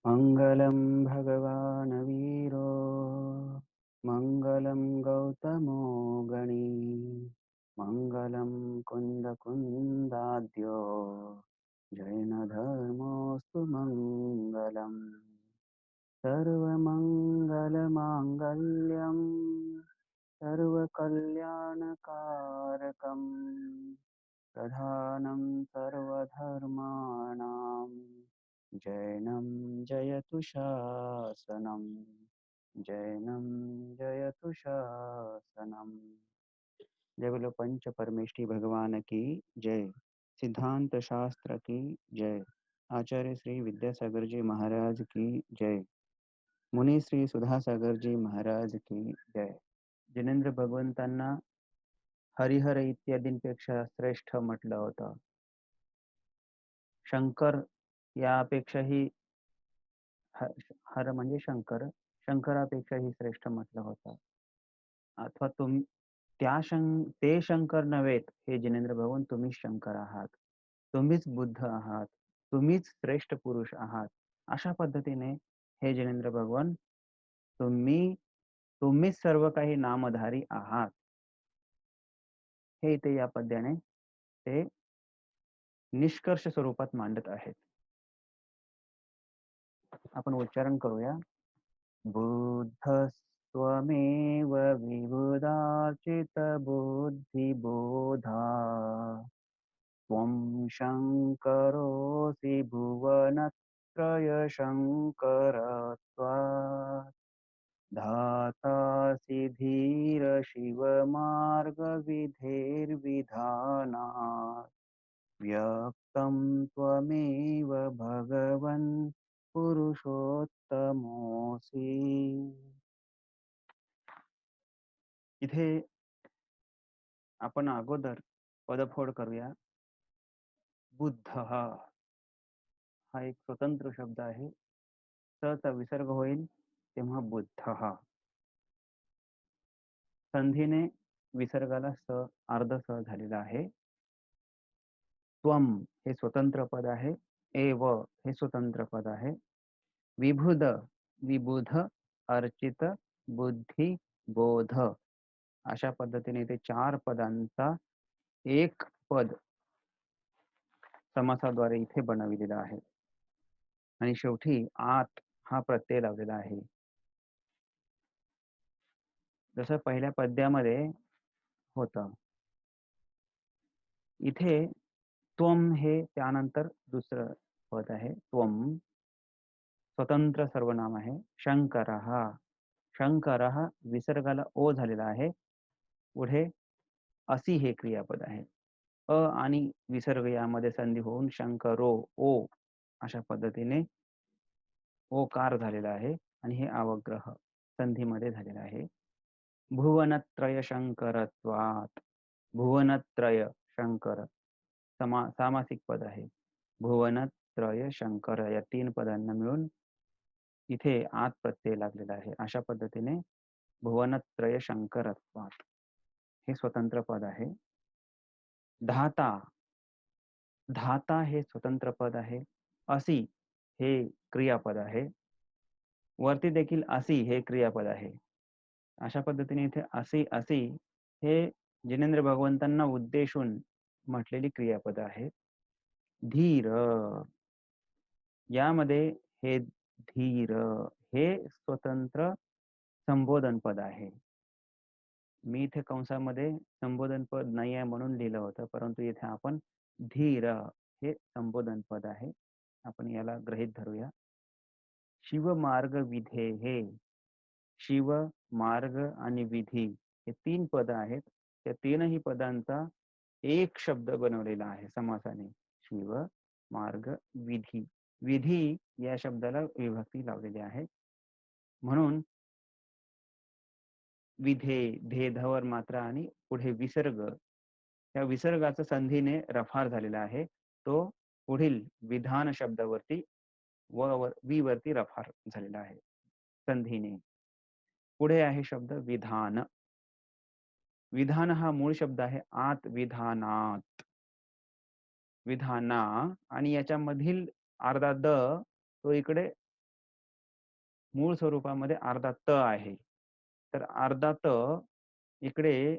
मङ्गलं भगवान् वीरो मङ्गलं गौतमो गणी मङ्गलं कुन्दकुन्दाद्यो जैनधर्मोऽस्तु मङ्गलम् सर्वमङ्गलमाङ्गल्यं सर्वकल्याणकारकं प्रधानं सर्वधर्माणां जैनं जयतु शासनम् जैनं जयतु शासनम्। जय बोलो पंच परमेष्ठी भगवान की जय। सिद्धांत शास्त्र की जय। आचार्य श्री विद्यासागर जी महाराज की जय। मुनी श्री सुधासागर जी महाराज की जय। जिनेंद्र भगवंतांना हरिहर इत्यादींपेक्षा श्रेष्ठ म्हटलं होतं. शंकर यापेक्षाही हर म्हणजे शंकर, शंकरापेक्षाही श्रेष्ठ म्हटलं होतं. अथवा ते शंकर नव्हेत हे जिनेंद्र भगवान, तुम्हीच शंकर आहात, तुम्हीच बुद्ध आहात, तुम्हीच श्रेष्ठ पुरुष आहात. अशा पद्धतीने हे जिनेंद्र भगवान, तुम्हीच सर्व काही नामधारी आहात, हे इथे या पद्याने ते निष्कर्ष स्वरूपात मांडत आहेत. आपण उच्चारण करूया. बुद्धस्त्वमेव विबुधार्चित बुद्धिबोधा त्वं शङ्करोऽसि भुवनत्रयशङ्करत्वात् धातासि धीर शिवमार्गविधेर्विधानात् व्यक्तं त्वमेव भगवन् पुरुषोत्तमोऽसि. इथे आपण अगोदर पदफोड करूया. बुद्ध हा एक स्वतंत्र शब्द आहे. चा विसर्ग होईल तेव्हा बुद्ध हा. संधीने विसर्गाला अर्ध स झालेला आहे. त्वम हे स्वतंत्र पद आहे. एव हे स्वतंत्र पद आहे. विबुध विबुध अर्चित बुद्धी बोध अशा पद्धतीने ते 4 पदांचा एक पद समासाद्वारे इथे बनविलेला आहे. आणि शेवटी आत हा प्रत्यय लावलेला आहे. जसं पहिल्या पद्यामध्ये होतं. इथे त्वम हे त्यानंतर दुसरं पद आहे. त्वम स्वतंत्र सर्वनाम आहे. शंकरः शंकरः विसर्गाला ओ झालेला आहे. पुढे असी हे क्रियापद आहे. अ आणि विसर्ग यामध्ये संधी होऊन शंकरो ओ अशा पद्धतीने ओकार झालेला आहे आणि हे अवग्रह संधीमध्ये झालेला आहे. भुवनत्रय शंकरत्वात् भुवनत्रय शंकर सामासिक पद आहे. भुवनत्रय शंकर या 3 पदांना मिळून इथे आत प्रत्यय लागलेला आहे. अशा पद्धतीने भुवनत्रय शंकरत्वात् हे स्वतंत्र पद आहे. धाता धाता हे स्वतंत्र पद आहे. असी हे क्रियापद आहे. वरती देखील असी हे क्रियापद आहे. अशा पद्धतीने इथे असी असी हे जिनेंद्र भगवंतांना उद्देशून म्हटलेली क्रियापद आहे. धीर यामध्ये हे धीर हे स्वतंत्र संबोधन पद आहे. मी इथे कंसामध्ये संबोधन पद नाही आहे म्हणून लिहिलं होतं, परंतु इथे आपण धीर हे संबोधन पद आहे. आपण याला गृहीत धरूया. शिव मार्ग विधे हे शिव मार्ग आणि विधी हे 3 पद आहेत. त्या 3ही पदांचा एक शब्द बनवलेला आहे समासाने. शिव मार्ग विधी. विधी या शब्दाला विभक्ती लावलेली आहे. म्हणून विधे धेधवर मात्रा आणि पुढे विसर्ग, या विसर्गाचा संधीने रफार झालेला आहे. तो पुढील विधान शब्दावरती वी वरती रफार झालेला आहे संधीने. पुढे आहे शब्द विधान. विधान हा मूळ शब्द आहे आत विधानात. विधाना आणि याच्यामधील अर्धा द तो इकडे मूळ स्वरूपामध्ये अर्धा त आहे. तर अर्धा त इकडे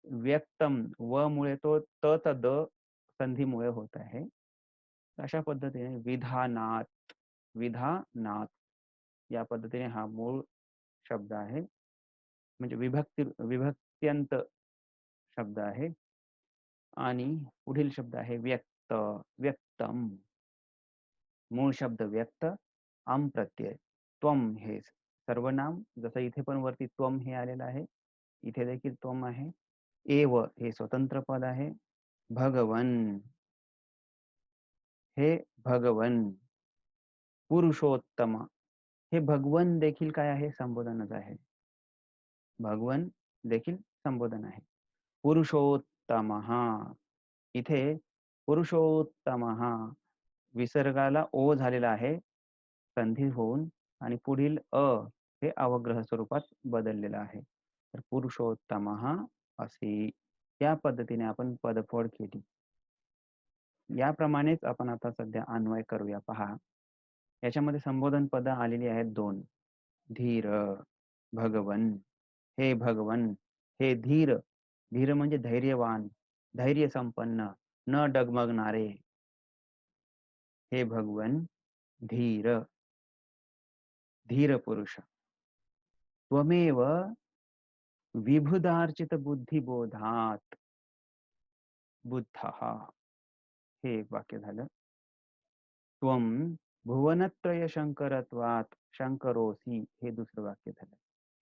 व्यक्तम व मुळे तो त चा द संधीमुळे होत आहे. अशा पद्धतीने विधानात, विधानात या पद्धतीने हा मूळ शब्द आहे. म्हणजे विभक्त्यंत शब्द आहे. आणि पुढील शब्द आहे व्यक्त, व्यक्तम. मूळ शब्द व्यक्त, अम प्रत्यय. त्वम हे सर्वनाम, जसं इथे पण वरती त्वम हे आलेलं आहे, इथे देखील त्वम आहे. एव हे स्वतंत्र पद आहे. भगवन हे भगवन. पुरुषोत्तम हे भगवन देखील काय आहे? संबोधनच आहे. भगवन देखील संबोधन आहे. पुरुषोत्तम इथे पुरुषोत्तम विसर्गाला ओ झालेला आहे संधी होऊन, आणि पुढील अ हे अवग्रह स्वरूपात बदललेलं आहे. तर पुरुषोत्तम असे त्या पद्धतीने आपण पदफोड केली. याप्रमाणेच आपण आता सध्या अन्वय करूया. पहा, याच्यामध्ये संबोधन पद आलेली आहेत 2. धीर, भगवन, हे भगवन, हे धीर. धीर म्हणजे धैर्यवान, धैर्य संपन्न, न डगमगणारे. हे भगवन धीर, धीर पुरुष. त्वमेव विबुधार्चित बुद्धिबोधात बुद्धः. हे एक वाक्य झालं. त्वम भुवनत्रय शंकरत्वात शंकरोसी हे दुसरं वाक्य झालं.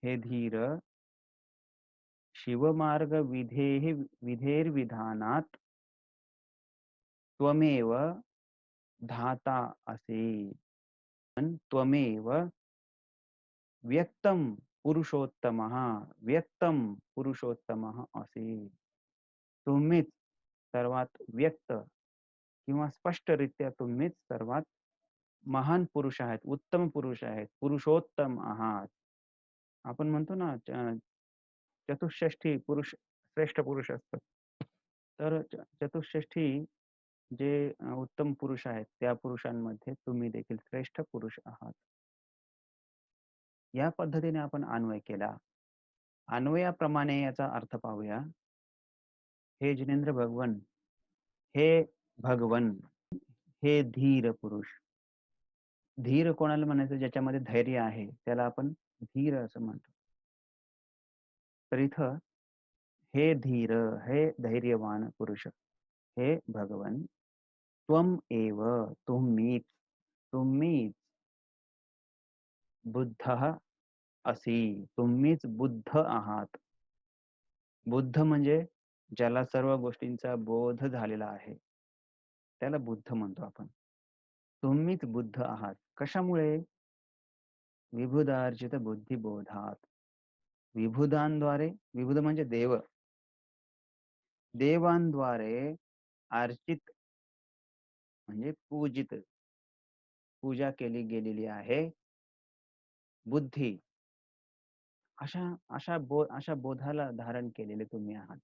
हे धीर शिवमार्ग विधेर्विधानात त्वमेव धाता असे. त्वमेव व्यक्तम पुरुषोत्तमः, व्यक्तम पुरुषोत्तमः असे. तुम्हीच सर्वात व्यक्त किंवा स्पष्टरित्या तुम्हीच सर्वात महान पुरुष आहेत, उत्तम पुरुष आहेत, पुरुषोत्तम आहात. आपण म्हणतो ना चतुष्षष्ठी पुरुष श्रेष्ठ पुरुष असतात. तर चतुष्षष्ठी जे उत्तम पुरुष आहेत, त्या पुरुषांमध्ये तुम्ही देखील श्रेष्ठ पुरुष आहात. या पद्धतीने आपण अन्वय केला. अन्वयाप्रमाणे याचा अर्थ पाहूया. हे जिनेंद्र भगवन, हे भगवन, हे धीर पुरुष. धीर कोणाला म्हणायचं? ज्याच्यामध्ये धैर्य आहे त्याला आपण धीर असं म्हणतो. तर इथं हे धीर, हे धैर्यवान पुरुष, हे भगवन. त्वम एव तुम्हीच, तुम्हीच बुद्ध असी, तुम्हीच बुद्ध आहात. बुद्ध म्हणजे ज्याला सर्व गोष्टींचा बोध झालेला आहे, त्याला बुद्ध म्हणतो आपण. तुम्हीच बुद्ध आहात. कशामुळे? विबुधार्जित बुद्धिबोधात. विबुधांद्वारे, विबुध म्हणजे देव, देवांद्वारे अर्चित म्हणजे पूजित, पूजा केली गेलेली आहे बुद्धी. अशा बोधाला धारण केलेले तुम्ही आहात.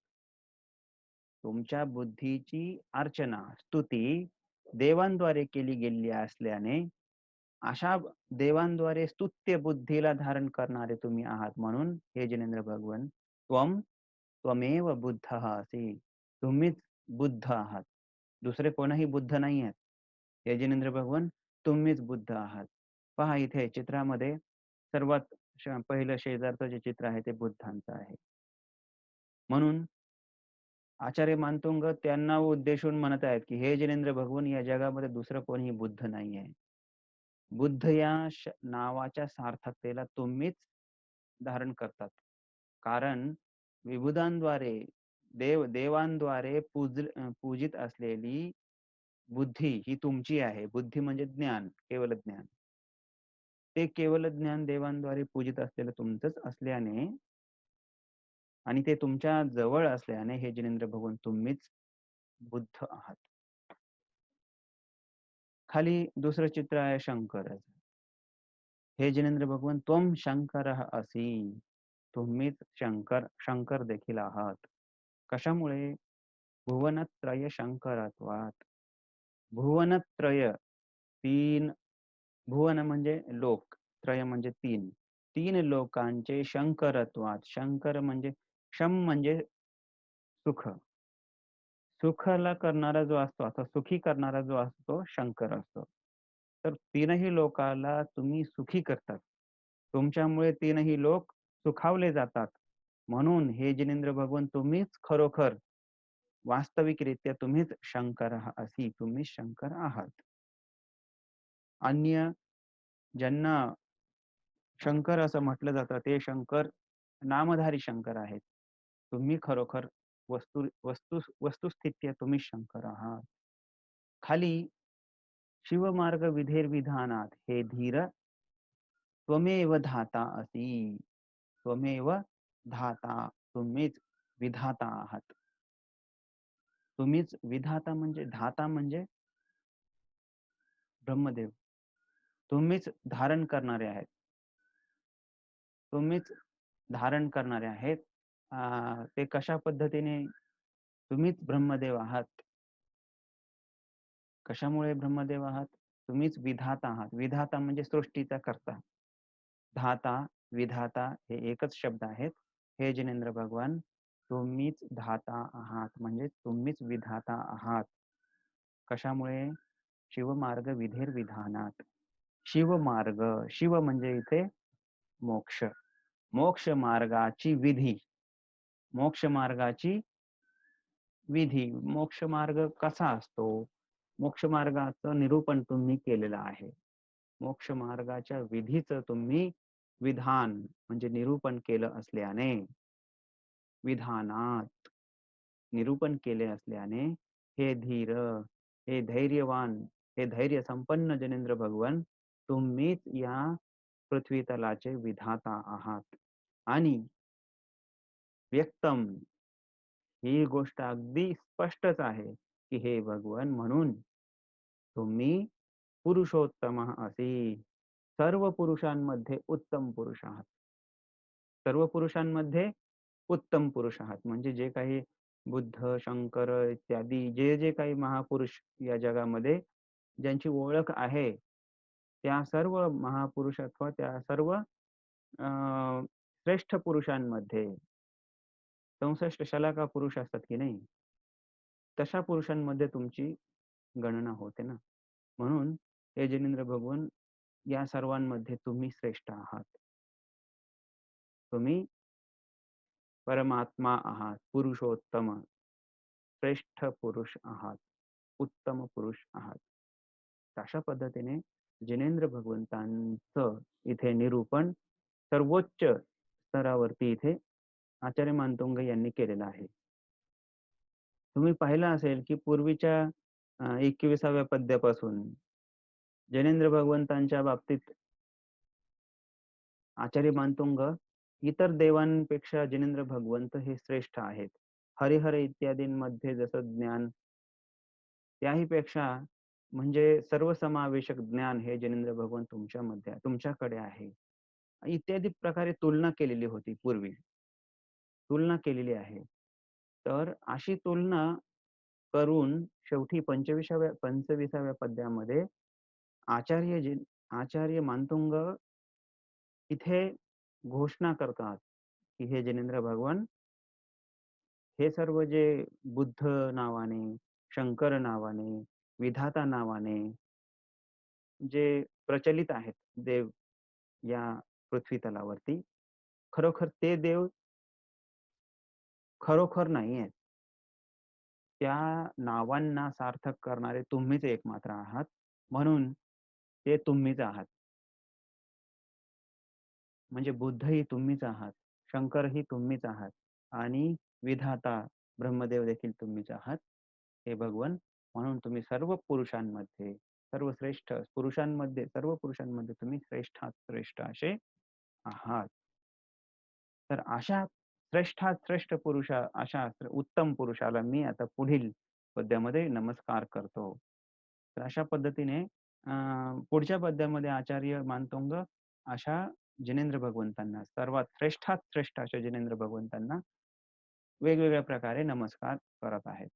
तुमच्या बुद्धीची अर्चना, स्तुती देवांद्वारे केली गेलेली असल्याने अशा देवांद्वारे स्तुत्य बुद्धीला धारण करणारे तुम्ही आहात. म्हणून हे जिनेंद्र भगवन, त्वमेव बुद्धः असी, तुम्हीच बुद्ध आहात. दुसरे कोणीही बुद्ध नाही आहेत. हे जिनेंद्र भगवन, तुम्हीच बुद्ध आहात. पहा, इथे चित्रामध्ये सर्वात पहिलं शेजारचं जे चित्र आहे ते बुद्धांचं आहे. म्हणून आचार्य मानतुंग त्यांना उद्देशून म्हणत आहेत की हे जिनेंद्र भगवन, या जगामध्ये दुसरं कोणीही बुद्ध नाही आहे. बुद्ध या नावाच्या सार्थकतेला तुम्हीच धारण करतात. कारण विबुधांद्वारे देवांद्वारे पूजित असलेली बुद्धी ही तुमची आहे. बुद्धी म्हणजे ज्ञान, केवल ज्ञान. ते केवल ज्ञान देवांद्वारे पूजित असलेलं तुमचंच असल्याने आणि ते तुमच्या जवळ असल्याने हे जिनेंद्र भगवन, तुम्हीच बुद्ध आहात. खाली दुसरं चित्र आहे शंकराचं. हे जिनेंद्र भगवन, त्वम शंकरः असि, तुम्हीच शंकर देखील आहात. कशामुळे? भुवनत्रय शंकरत्वात. भुवनत्रय 3 भुवन म्हणजे लोक, त्रय म्हणजे तीन. तीन लोकांचे शंकरत्वात, शंकर म्हणजे शम म्हणजे सुख. सुखाला करणारा जो असतो, असा सुखी करणारा जो असतो, शंकर असतो. तर तीनही लोकाला तुम्ही सुखी करतात. तुमच्यामुळे तीनही लोक सुखावले जातात. म्हणून हे जिनेंद्र भगवान तुम्हीच खरोखर वास्तविकरित्या तुम्हीच शंकर असी तुम्ही शंकर आहात. अन्य ज्यांना शंकर असं म्हटलं जातं ते शंकर नामधारी शंकर आहेत. तुम्ही खरोखर वस्तुस्थित्य तुम्ही शंकर आहात. खाली शिवमार्ग विधेर्विधानात हे धीर त्वमेव धाता असी. त्वमेव धाता, तुम्हीच विधाता आहात. तुम्हीच विधाता म्हणजे धाता म्हणजे ब्रह्मदेव. तुम्हीच धारण करणारे आहेत. तुम्हीच धारण करणारे आहेत. ते कशा पद्धतीने? तुम्हीच ब्रह्मदेव आहात. कशामुळे ब्रह्मदेव आहात? तुम्हीच विधाता आहात. विधाता म्हणजे सृष्टीचा कर्ता. धाता, विधाता हे एकच शब्द आहेत. हे जिनेंद्र भगवान तुम्हीच धाता आहात म्हणजे तुम्हीच विधाता आहात. कशामुळे? शिवमार्ग विधेर्विधानात. शिवमार्ग, शिव म्हणजे इथे मोक्ष. मोक्ष मार्गाची विधी. मोक्ष मार्गाची विधी. मोक्ष मार्ग कसा असतो? मोक्ष मार्गाचं निरूपण तुम्ही केलेलं आहे. मोक्ष मार्गाच्या विधीचं तुम्ही विधान म्हणजे निरूपण केलं असल्याने, विधानात निरूपण केले असल्याने हे धीर, हे धैर्यवान, हे धैर्य संपन्न जनेंद्र भगवान तुम्हीच या पृथ्वी तलाचे विधाता आहात. आणि व्यक्तम, ही गोष्ट अगदी स्पष्टच आहे की हे भगवान म्हणून तुम्ही पुरुषोत्तम असी, सर्व पुरुषांमध्ये उत्तम पुरुष आहात. सर्व पुरुषांमध्ये उत्तम पुरुष आहात. म्हणजे जे काही बुद्ध, शंकर इत्यादी जे जे काही महापुरुष या जगामध्ये ज्यांची ओळख आहे, त्या सर्व महापुरुष अथवा त्या सर्व श्रेष्ठ पुरुषांमध्ये 64 शलाका पुरुष असतात की नाही, तशा पुरुषांमध्ये तुमची गणना होते ना. म्हणून हे जिनेंद्र भगवान या सर्वांमध्ये तुम्ही श्रेष्ठ आहात. तुम्ही परमात्मा आहात, पुरुषोत्तम, श्रेष्ठ पुरुष आहात, उत्तम पुरुष आहात. अशा पद्धतीने जिनेंद्र भगवंतांचं इथे निरूपण सर्वोच्च स्तरावरती इथे आचार्य मानतोंग यांनी केलेलं आहे. तुम्ही पाहिलं असेल की पूर्वीच्या 21व्या पद्यापासून जैनेंद्र भगवंतांच्या बाबतीत आचार्य मानतोंग इतर देवांपेक्षा जिनेंद्र भगवंत हे श्रेष्ठ आहेत. हरिहर इत्यादींमध्ये जसं ज्ञान, त्याही पेक्षा म्हणजे सर्वसमावेशक ज्ञान हे जिनेंद्र भगवंत तुमच्यामध्ये तुमच्याकडे आहे. इत्यादी प्रकारे तुलना केलेली होती पूर्वी. तुलना केलेली आहे. तर अशी तुलना करून शेवटी 25व्या पद्यामध्ये आचार्य मानतुंग इथे घोषणा करतात की हे जिनेंद्र भगवान, हे सर्व जे बुद्ध नावाने, शंकर नावाने, विधाता नावाने जे प्रचलित आहेत देव या पृथ्वी तलावरती, खरोखर ते देव खरोखर नाही आहेत. त्या नावांना सार्थक करणारे तुम्हीच एकमात्र आहात. म्हणून ते तुम्हीच आहात. म्हणजे बुद्धही तुम्हीच आहात, शंकरही तुम्हीच आहात आणि विधाता ब्रह्मदेव देखील तुम्हीच आहात. हे भगवन, म्हणून तुम्ही सर्व पुरुषांमध्ये सर्वश्रेष्ठ पुरुषांमध्ये सर्व पुरुषांमध्ये तुम्ही श्रेष्ठात श्रेष्ठ असे आहात. तर अशा श्रेष्ठात श्रेष्ठ अशा उत्तम पुरुषाला मी आता पुढील पद्यामध्ये नमस्कार करतो. तर अशा पद्धतीने पुढच्या पद्यामध्ये आचार्य मानतोंग अशा जिनेंद्र भगवंतांना, सर्वात श्रेष्ठात श्रेष्ठ अशा जिनेंद्र भगवंतांना वेगवेगळ्या प्रकारे नमस्कार करत आहेत.